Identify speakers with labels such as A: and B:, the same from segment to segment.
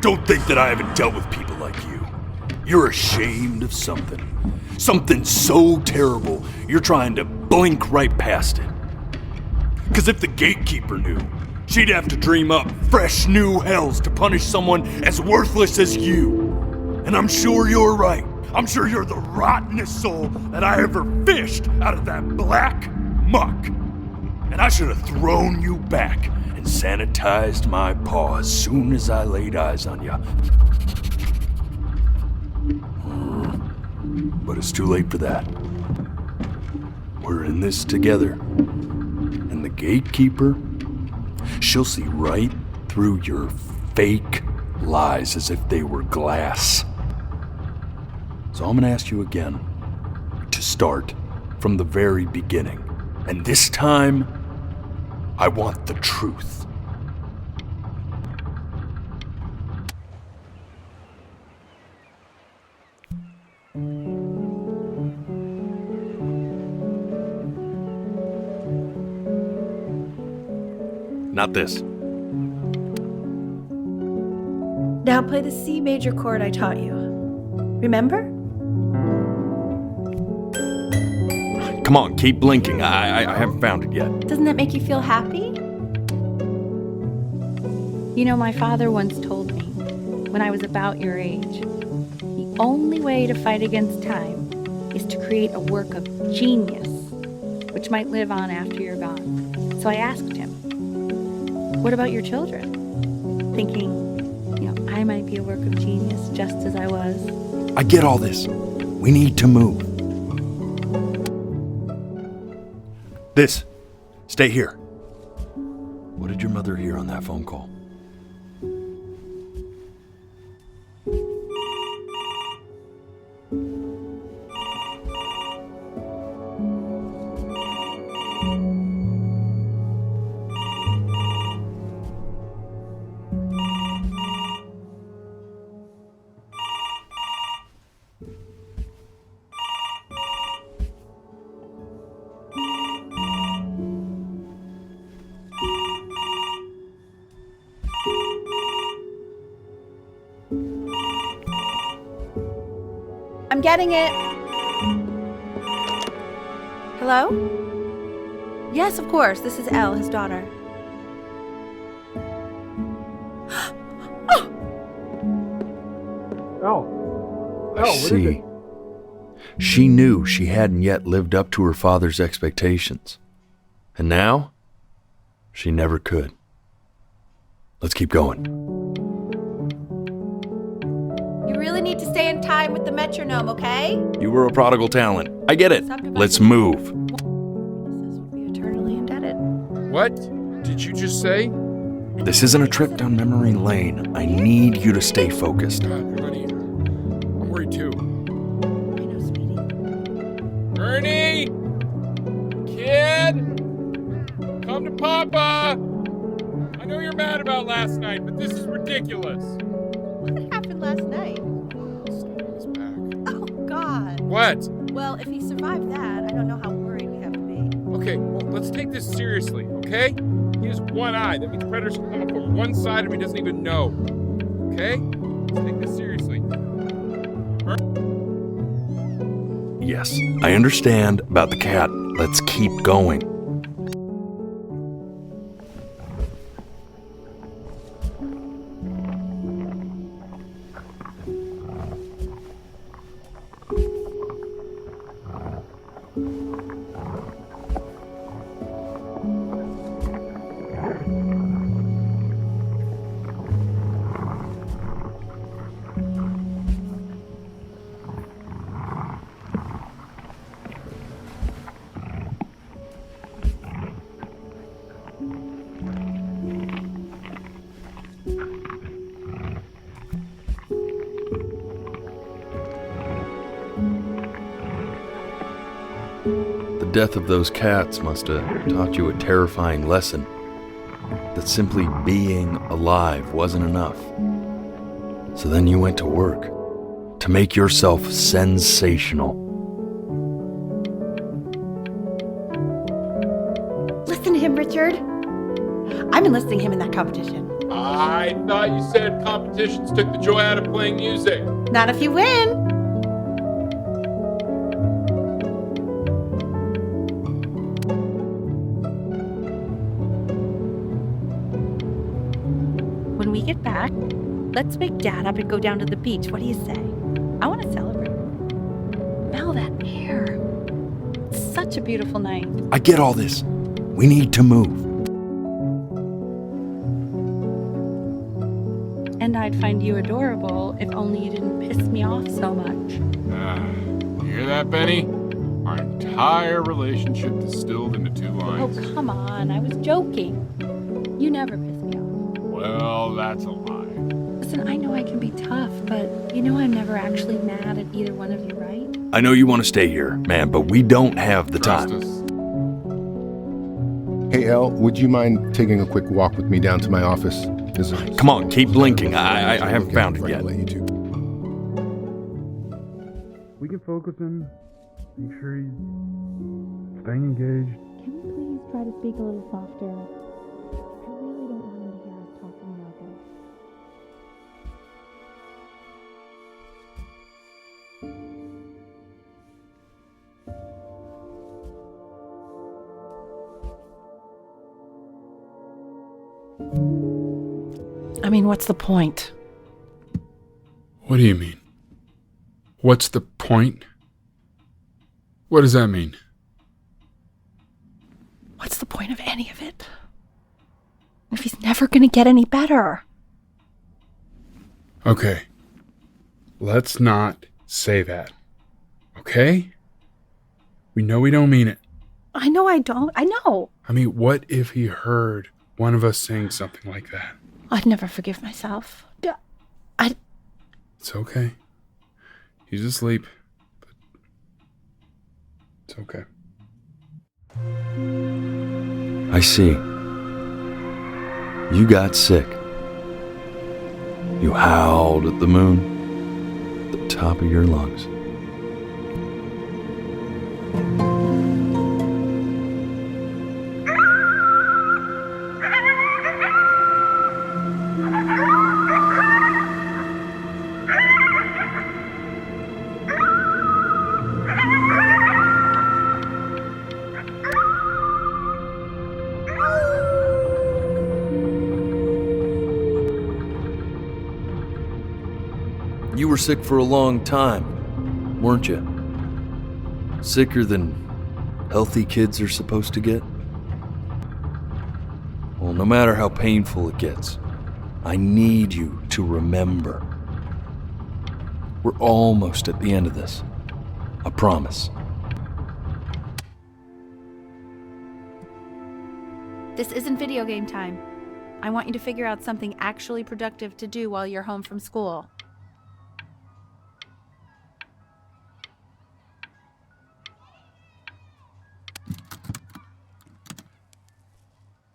A: don't think that I haven't dealt with people like you. You're ashamed of something. Something so terrible, you're trying to blink right past it. Because if the gatekeeper knew, she'd have to dream up fresh new hells to punish someone as worthless as you. And I'm sure you're right. I'm sure you're the rottenest soul that I ever fished out of that black muck. And I should have thrown you back and sanitized my paw as soon as I laid eyes on you. But it's too late for that. We're in this together. And the gatekeeper, she'll see right through your fake lies as if they were glass. So I'm gonna ask you again to start from the very beginning. And this time, I want the truth. Not this.
B: Now play the C major chord I taught you. Remember?
A: Come on, keep blinking. I haven't found it yet.
B: Doesn't that make you feel happy?
C: You know, my father once told me, when I was about your age, the only way to fight against time is to create a work of genius, which might live on after you're gone. So I asked him, what about your children? Thinking, I might be a work of genius just as I was.
A: I get all this. We need to move. This. Stay here. What did your mother hear on that phone call?
B: I'm getting it. Hello? Yes, of course. This is Elle, his daughter.
A: I see. She knew she hadn't yet lived up to her father's expectations. And now, she never could. Let's keep going.
B: You really need to stay in time with the metronome, okay?
A: You were a prodigal talent. I get it. Let's move.
B: This will be eternally indebted.
D: What did you just say?
A: This isn't a trip down memory lane. I need you to stay focused.
D: God, honey, I'm worried too.
B: I know, sweetie.
D: Ernie! Kid! Come to Papa! I know you're mad about last night, but this is ridiculous.
B: What happened last night?
D: He's back.
B: Oh, God.
D: What?
B: Well, if he survived that, I don't know how worried we have to be.
D: Okay, well, let's take this seriously, okay? He has one eye. That means predators can come up from one side of him he doesn't even know. Okay? Let's take this seriously.
A: Yes, I understand about the cat. Let's keep going. The death of those cats must have taught you a terrifying lesson. That simply being alive wasn't enough. So then you went to work to make yourself sensational.
B: Listen to him, Richard. I'm enlisting him in that competition.
D: I thought you said competitions took the joy out of playing music.
B: Not if you win.
C: When we get back, let's wake Dad up and go down to the beach. What do you say? I want to celebrate. Smell that air. It's such a beautiful night.
A: I get all this. We need to move.
C: And I'd find you adorable if only you didn't piss me off so much.
D: You hear that, Benny? Our entire relationship distilled into 2 lines.
C: Oh, come on. I was joking. You never piss me off.
D: Well, that's a lie.
C: Listen, I know I can be tough, but you know I'm never actually mad at either one of you, right?
A: I know you want to stay here, man, but we don't have the
D: Trust
A: time.
D: us.
E: Hey, Elle, would you mind taking a quick walk with me down to my office?
A: Come on, keep blinking. I haven't found it yet.
F: We can focus him, make sure he's staying engaged.
C: Can we please try to speak a little softer? I really don't want him to hear us talking about this.
B: I mean, what's the point?
D: What do you mean? What's the point? What does that mean?
B: What's the point of any of it? If he's never going to get any better.
D: Okay. Let's not say that. Okay? We know we don't mean it.
B: I know I don't. I know.
D: I mean, what if he heard one of us saying something like that?
B: I'd never forgive myself.
D: It's okay. He's asleep. But it's okay.
A: I see. You got sick. You howled at the moon, at the top of your lungs. You were sick for a long time, weren't you? Sicker than healthy kids are supposed to get? Well, no matter how painful it gets, I need you to remember. We're almost at the end of this. I promise.
C: This isn't video game time. I want you to figure out something actually productive to do while you're home from school.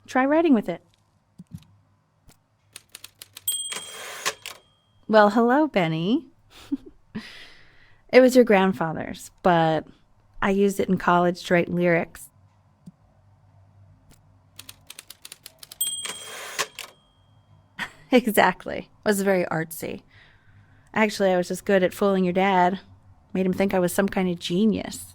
C: Try writing with it. Well, hello, Benny. It was your grandfather's, but I used it in college to write lyrics. Exactly. It was very artsy. Actually, I was just good at fooling your dad. Made him think I was some kind of genius.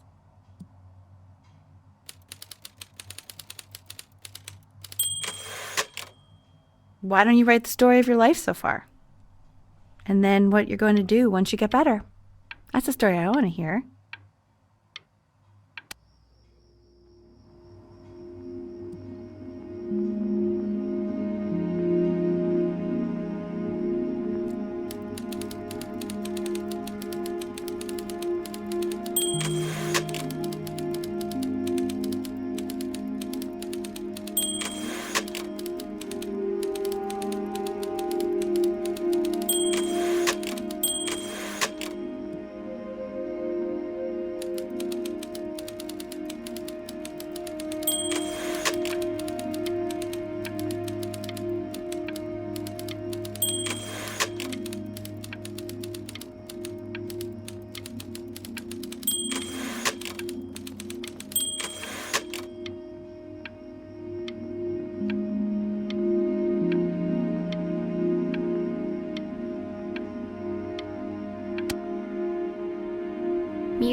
C: Why don't you write the story of your life so far? And then what you're going to do once you get better. That's the story I want to hear.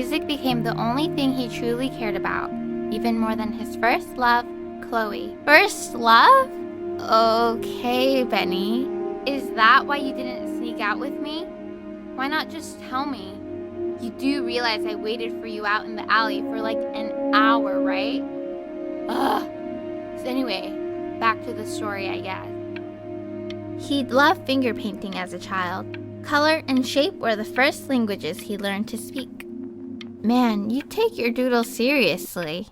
G: Music became the only thing he truly cared about, even more than his first love, Chloe. First love? Okay, Benny. Is that why you didn't sneak out with me? Why not just tell me? You do realize I waited for you out in the alley for like an hour, right? Ugh. So anyway, back to the story, I guess. He'd loved finger painting as a child. Color and shape were the first languages he learned to speak. Man, you take your doodle seriously.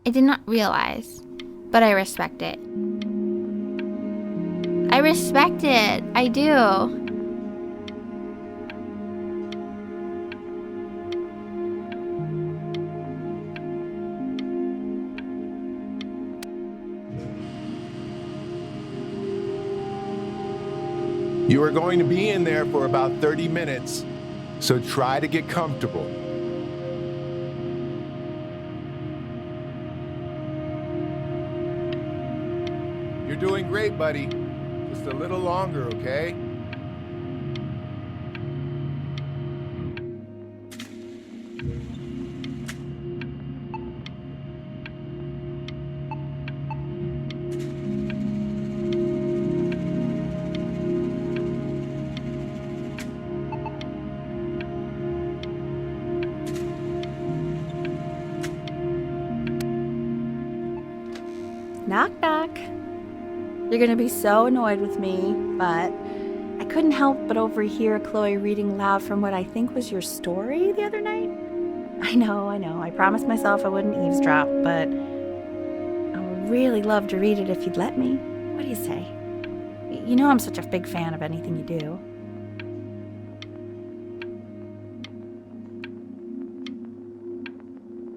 G: I did not realize, but I respect it. I respect it. I do.
H: You are going to be in there for about 30 minutes, so try to get comfortable. You're doing great, buddy. Just a little longer, okay?
B: Knock, knock. You're gonna be so annoyed with me, but I couldn't help but overhear Chloe reading loud from what I think was your story the other night. I know. I promised myself I wouldn't eavesdrop, but I would really love to read it if you'd let me. What do you say? You know I'm such a big fan of anything you do.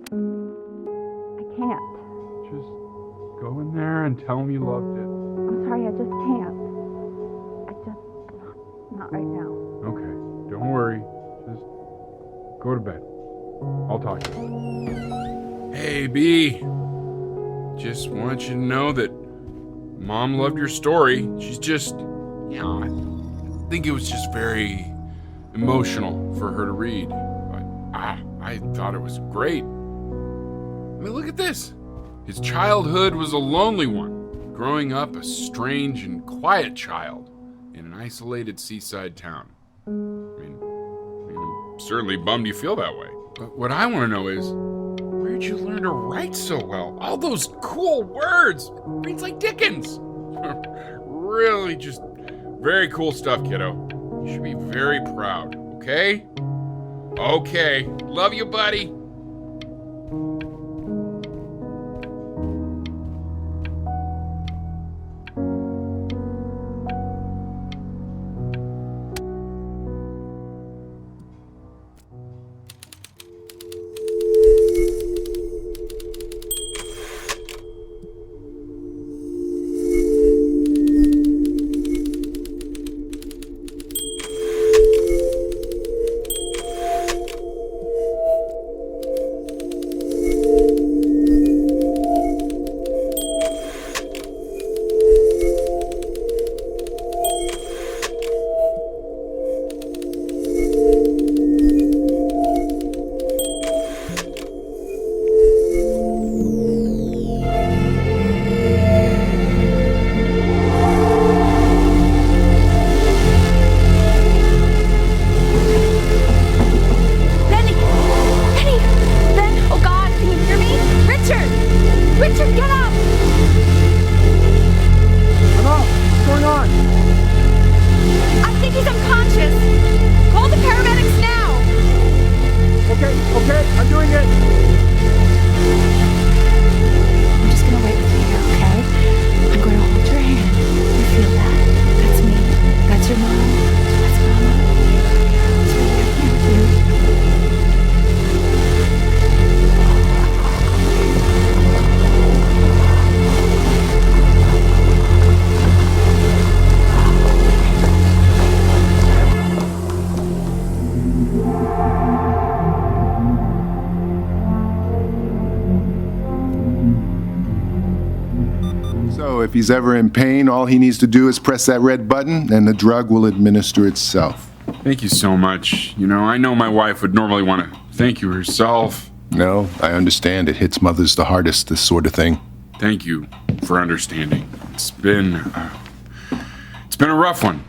B: I can't.
F: Just go in there and tell him you loved it.
B: I'm sorry, I just can't. Not right now.
F: Okay, don't worry. Just go to bed. I'll talk to you.
D: Hey, B. Just want you to know that Mom loved your story. She's just, I think it was just very emotional for her to read. But I thought it was great. I mean, look at this. His childhood was a lonely one, growing up a strange and quiet child in an isolated seaside town. I mean, I'm certainly bummed you feel that way. But what I want to know is, where'd you learn to write so well? All those cool words. Reads like Dickens. Really just very cool stuff, kiddo. You should be very proud, okay? Okay. Love you, buddy.
E: So if he's ever in pain, all he needs to do is press that red button and the drug will administer itself.
D: Thank you so much. You know, I know my wife would normally want to thank you herself.
E: No, I understand. It hits mothers the hardest, this sort of thing.
D: Thank you for understanding. It's been a rough one.